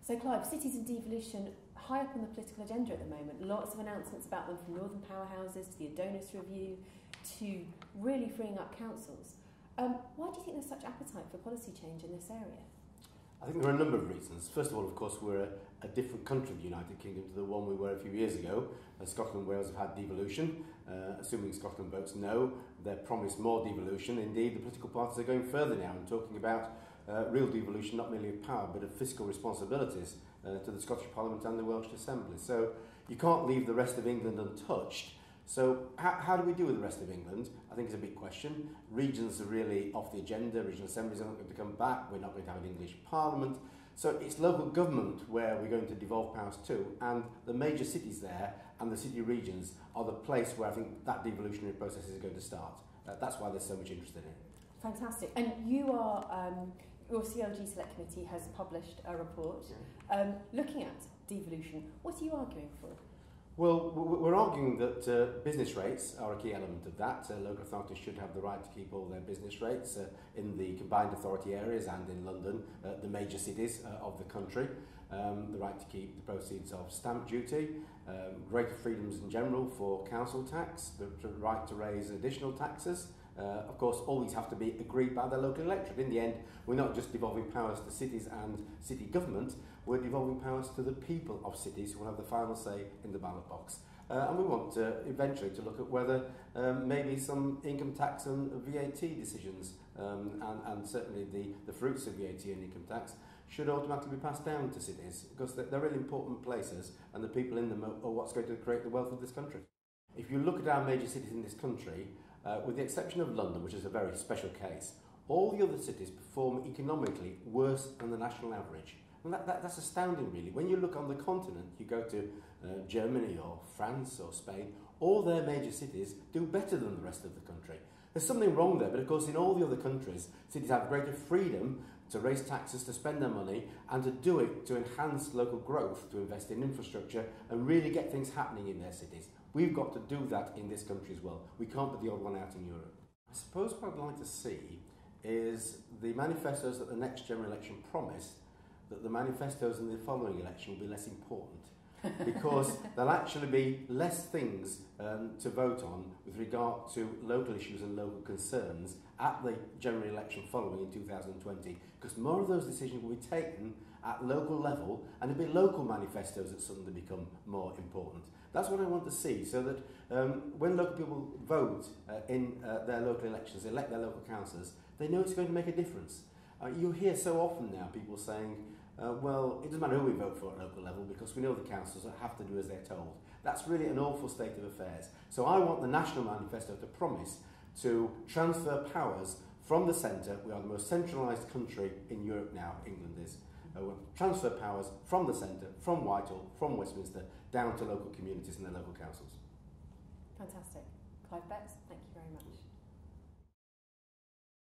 So Clive, cities and devolution high up on the political agenda at the moment. Lots of announcements about them from northern powerhouses to the Adonis Review to really freeing up councils. Why do you think there's such appetite for policy change in this area? I think there are a number of reasons. First of all, of course, we're a different country, the United Kingdom, to the one we were a few years ago. Scotland and Wales have had devolution. Assuming Scotland votes no, they're promised more devolution. Indeed, the political parties are going further now and talking about real devolution, not merely of power, but of fiscal responsibilities to the Scottish Parliament and the Welsh Assembly. So you can't leave the rest of England untouched. So how do we do with the rest of England? I think it's a big question. Regions are really off the agenda. Regional assemblies aren't going to come back. We're not going to have an English Parliament. So it's local government where we're going to devolve powers to, and the major cities there and the city regions are the place where I think that devolutionary process is going to start. That's why there's so much interest in it. Fantastic. And you are, your CLG Select Committee has published a report looking at devolution. What are you arguing for? Well, we're arguing that business rates are a key element of that. Local authorities should have the right to keep all their business rates in the combined authority areas and in London, the major cities of the country. The right to keep the proceeds of stamp duty, greater freedoms in general for council tax, the right to raise additional taxes. Of course, all these have to be agreed by the local electorate. In the end, we're not just devolving powers to cities and city government, we're devolving powers to the people of cities who will have the final say in the ballot box. And we want eventually to look at whether maybe some income tax and VAT decisions and certainly the fruits of VAT and income tax should automatically be passed down to cities, because they're really important places and the people in them are what's going to create the wealth of this country. If you look at our major cities in this country, with the exception of London, which is a very special case, all the other cities perform economically worse than the national average. And that's astounding, really. When you look on the continent, you go to Germany or France or Spain, all their major cities do better than the rest of the country. There's something wrong there, but of course in all the other countries, cities have greater freedom to raise taxes, to spend their money, and to do it to enhance local growth, to invest in infrastructure, and really get things happening in their cities. We've got to do that in this country as well. We can't be the odd one out in Europe. I suppose what I'd like to see is the manifestos that the next general election promised, that the manifestos in the following election will be less important, because there'll actually be less things to vote on with regard to local issues and local concerns at the general election following in 2020, because more of those decisions will be taken at local level, and it'll be local manifestos that suddenly become more important. That's what I want to see, so that when local people vote in their local elections, elect their local councillors, they know it's going to make a difference. You hear so often now people saying, well, it doesn't matter who we vote for at local level because we know the councillors have to do as they're told. That's really an awful state of affairs. So I want the National Manifesto to promise to transfer powers from the centre. We are the most centralised country in Europe now, England is. Transfer powers from the centre, from Whitehall, from Westminster, down to local communities and their local councils. Fantastic. Clive Betts, thank you very much.